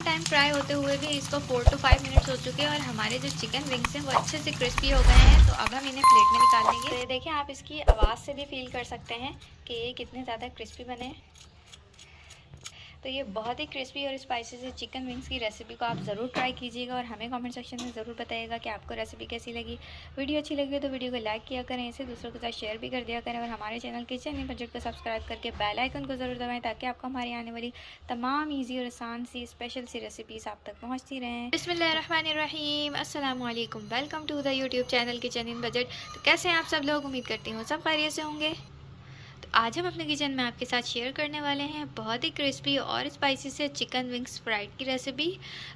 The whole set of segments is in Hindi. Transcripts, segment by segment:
टाइम फ्राई होते हुए भी इसको 4 to 5 मिनट्स हो चुके हैं और हमारे जो चिकन विंग्स हैं वो अच्छे से क्रिस्पी हो गए हैं। तो अब हम इन्हें प्लेट में निकाल लेंगे। तो ये देखें, आप इसकी आवाज़ से भी फील कर सकते हैं कि ये कितने ज़्यादा क्रिस्पी बने हैं। तो ये बहुत ही क्रिस्पी और स्पाइसी से चिकन विंग्स की रेसिपी को आप ज़रूर ट्राई कीजिएगा और हमें कमेंट सेक्शन में ज़रूर बताइएगा कि आपको रेसिपी कैसी लगी। वीडियो अच्छी लगी तो वीडियो को लाइक किया करें, इसे दूसरों के साथ शेयर भी कर दिया करें और हमारे चैनल किचन इन बजट को सब्सक्राइब करके बेल आइकन को ज़रूर दबाएं ताकि आपको हमारी आने वाली तमाम ईजी और आसान सी स्पेशल सी रेसिपीज़ आप तक पहुँचती रहें। बिस्मिल्लाहिर्रहमानिर्रहीम, अस्सलाम वालेकुम, welcome to the YouTube channel kitchen in budget. तो कैसे हैं आप सब लोग? उम्मीद करती हूँ सब खैरियत से होंगे। आज हम अपने किचन में आपके साथ शेयर करने वाले हैं बहुत ही क्रिस्पी और स्पाइसी से चिकन विंग्स फ्राइड की रेसिपी।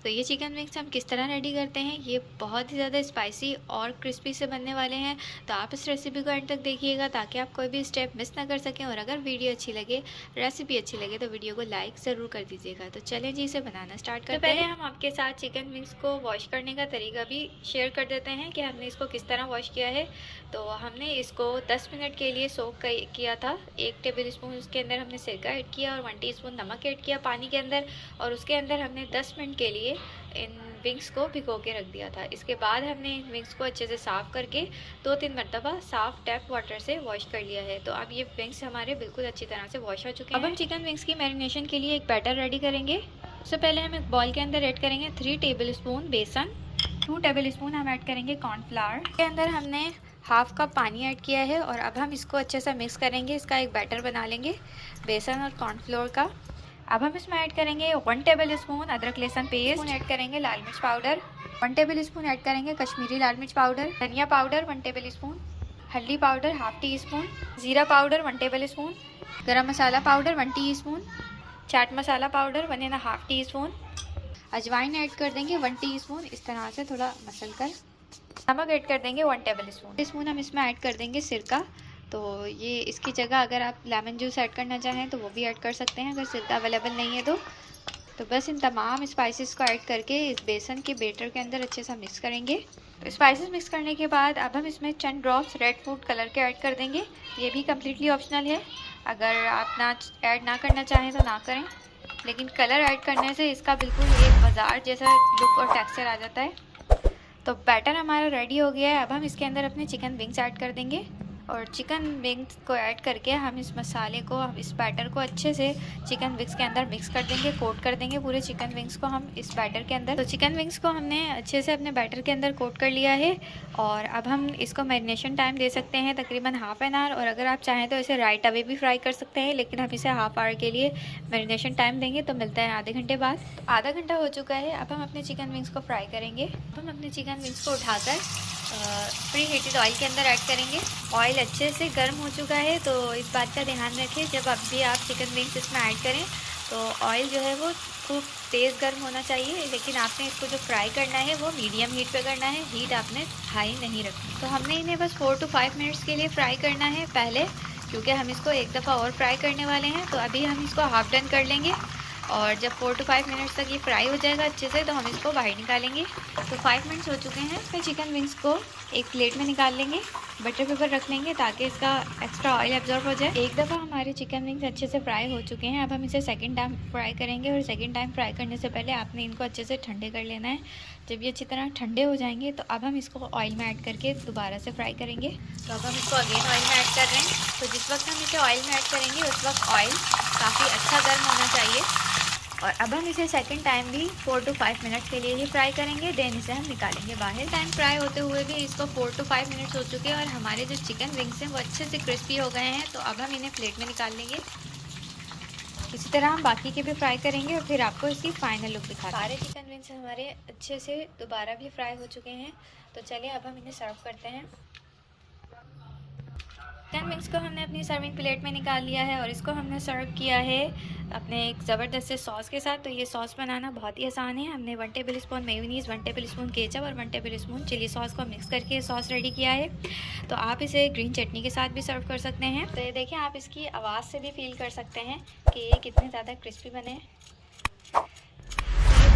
तो ये चिकन विंग्स हम किस तरह रेडी करते हैं, ये बहुत ही ज़्यादा स्पाइसी और क्रिस्पी से बनने वाले हैं। तो आप इस रेसिपी को एंड तक देखिएगा ताकि आप कोई भी स्टेप मिस ना कर सकें। और अगर वीडियो अच्छी लगे, रेसिपी अच्छी लगे तो वीडियो को लाइक ज़रूर कर दीजिएगा। तो चलें जी, इसे बनाना स्टार्ट करते हैं। पहले हम आपके साथ चिकन विंग्स को वॉश करने का तरीका भी शेयर कर देते हैं कि हमने इसको किस तरह वॉश किया है। तो हमने इसको 10 मिनट के लिए सोक किया था। 1 टेबल स्पून उसके अंदर हमने सिरका ऐड किया और 1 टीस्पून नमक ऐड किया पानी के अंदर, और उसके अंदर हमने 10 मिनट के लिए इन विंग्स को भिगो के रख दिया था। इसके बाद हमने इन विंग्स को अच्छे से साफ़ करके 2-3 मरतबा साफ़ टैप वाटर से वॉश कर लिया है। तो अब ये विंग्स हमारे बिल्कुल अच्छी तरह से वॉश हो चुके हैं। अब हम चिकन विंग्स की मैरिनेशन के लिए एक बैटर रेडी करेंगे। सबसे पहले हम एक बॉल के अंदर ऐड करेंगे 3 टेबल स्पून बेसन, 2 टेबल स्पून हम ऐड करेंगे कॉर्नफ्लावर के अंदर हमने हाफ कप पानी ऐड किया है। और अब हम इसको अच्छे से मिक्स करेंगे, इसका एक बैटर बना लेंगे बेसन और कॉर्नफ्लोर का। अब हम इसमें ऐड करेंगे 1 टेबल स्पून अदरक लहसुन पेस्ट, ऐड करेंगे लाल मिर्च पाउडर 1 टेबल स्पून, ऐड करेंगे कश्मीरी लाल मिर्च पाउडर, धनिया पाउडर 1 टेबल स्पून, हल्दी पाउडर हाफ टी स्पून, ज़ीरा पाउडर 1 टेबल स्पून, गरम मसाला powder 1 teaspoon, chaat masala powder 1.5 teaspoon, अजवाइन ऐड कर देंगे 1 टीस्पून। इस तरह से थोड़ा मसल कर नमक ऐड कर देंगे 1 टेबल स्पून। हम इसमें ऐड कर देंगे सिरका। तो ये इसकी जगह अगर आप लेमन जूस ऐड करना चाहें तो वो भी ऐड कर सकते हैं अगर सिरका अवेलेबल नहीं है तो बस इन तमाम स्पाइसेस को ऐड करके इस बेसन के बैटर के अंदर अच्छे से मिक्स करेंगे। तो स्पाइसेस मिक्स करने के बाद अब हम इसमें चंद ड्रॉप्स रेड फूड कलर के ऐड कर देंगे। ये भी कम्प्लीटली ऑप्शनल है, अगर आप ऐड ना करना चाहें तो ना करें, लेकिन कलर ऐड करने से इसका बिल्कुल एक बाजार जैसा लुक और टेक्सचर आ जाता है। तो बैटर हमारा रेडी हो गया है। अब हम इसके अंदर अपने चिकन विंग्स ऐड कर देंगे और चिकन विंग्स को ऐड करके हम इस मसाले को, हम इस बैटर को अच्छे से चिकन विंग्स के अंदर मिक्स कर देंगे, कोट कर देंगे पूरे चिकन विंग्स को हम इस बैटर के अंदर। तो चिकन विंग्स को हमने अच्छे से अपने बैटर के अंदर कोट कर लिया है और अब हम इसको मैरिनेशन टाइम दे सकते हैं तकरीबन ½ एन आवर, और अगर आप चाहें तो इसे राइट अवे भी फ्राई कर सकते हैं, लेकिन हम इसे ½ आवर के लिए मैरिनेशन टाइम देंगे। तो मिलता है आधे घंटे बाद। आधा घंटा हो चुका है। अब हम अपने चिकन विंग्स को फ्राई करेंगे। अब हम अपने चिकन विंग्स को उठाकर प्री हीटेड ऑयल के अंदर ऐड करेंगे। ऑयल अच्छे से गर्म हो चुका है, तो इस बात का ध्यान रखें जब अब भी आप चिकन विंग्स इसमें ऐड करें तो ऑयल जो है वो खूब तेज़ गर्म होना चाहिए, लेकिन आपने इसको जो फ्राई करना है वो मीडियम हीट पे करना है, हीट आपने हाई नहीं रखनी। तो हमने इन्हें बस 4 to 5 मिनट्स के लिए फ्राई करना है पहले, क्योंकि हम इसको एक दफ़ा और फ्राई करने वाले हैं। तो अभी हम इसको हाफ डन कर लेंगे और जब 4 to 5 मिनट्स तक ये फ्राई हो जाएगा अच्छे से तो हम इसको बाहर निकालेंगे। तो 5 मिनट्स हो चुके हैं। फिर चिकन विंग्स को एक प्लेट में निकाल लेंगे, बटर पेपर रख लेंगे ताकि इसका एक्स्ट्रा ऑयल एब्जॉर्ब हो जाए। एक दफ़ा हमारे चिकन विंग्स अच्छे से फ्राई हो चुके हैं। अब हम इसे सेकंड टाइम फ्राई करेंगे और सेकंड टाइम फ्राई करने से पहले आपने इनको अच्छे से ठंडे कर लेना है। जब ये अच्छी तरह ठंडे हो जाएंगे तो अब हम इसको ऑयल में ऐड करके दोबारा से फ्राई करेंगे। तो अब हम इसको अगेन ऑयल में ऐड कर रहे हैं। तो जिस वक्त हम इसे ऑयल में ऐड करेंगे उस वक्त ऑयल काफ़ी अच्छा गर्म होना चाहिए। और अब हम इसे सेकंड टाइम भी 4 to 5 मिनट के लिए ही फ्राई करेंगे, देन इसे हम निकालेंगे बाहर। टाइम फ्राई होते हुए भी इसको 4 to 5 मिनट्स हो चुके हैं और हमारे जो चिकन विंग्स हैं वो अच्छे से क्रिस्पी हो गए हैं। तो अब हम इन्हें प्लेट में निकाल लेंगे। इसी तरह हम बाकी के भी फ्राई करेंगे और फिर आपको इसकी फाइनल लुक दिखाते हैं। सारे चिकन विंग्स हमारे अच्छे से दोबारा भी फ्राई हो चुके हैं। तो चलिए अब हम इन्हें सर्व करते हैं। चिकन विंग्स को हमने अपनी सर्विंग प्लेट में निकाल लिया है और इसको हमने सर्व किया है अपने एक ज़बरदस्त से सॉस के साथ। तो ये सॉस बनाना बहुत ही आसान है। हमने 1 table spoon mayonnaise, 1 table spoon ketchup और 1 टेबल स्पून चिली सॉस को मिक्स करके सॉस रेडी किया है। तो आप इसे ग्रीन चटनी के साथ भी सर्व कर सकते हैं। तो ये देखें, आप इसकी आवाज़ से भी फील कर सकते हैं कि ये कितने ज़्यादा क्रिस्पी बने हैं।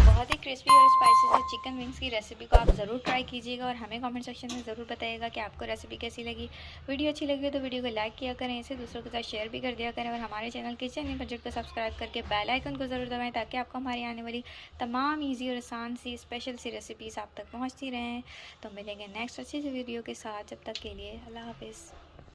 बहुत ही क्रिस्पी और स्पाइसी से चिकन विंग्स की रेसिपी को आप ज़रूर ट्राई कीजिएगा और हमें कमेंट सेक्शन में ज़रूर बताइएगा कि आपको रेसिपी कैसी लगी। वीडियो अच्छी लगी तो वीडियो को लाइक किया करें, इसे दूसरों के साथ शेयर भी कर दिया करें और हमारे चैनल किचन इन बजट को सब्सक्राइब करके बेल आइकन को ज़रूर दबाएं ताकि आपको हमारी आने वाली तमाम ईजी और आसान सी स्पेशल सी रेसिपीज़ आप तक पहुँचती रहें। तो मिलेंगे नेक्स्ट अच्छी सी वीडियो के साथ, जब तक के लिए अल्लाह हाफिज़।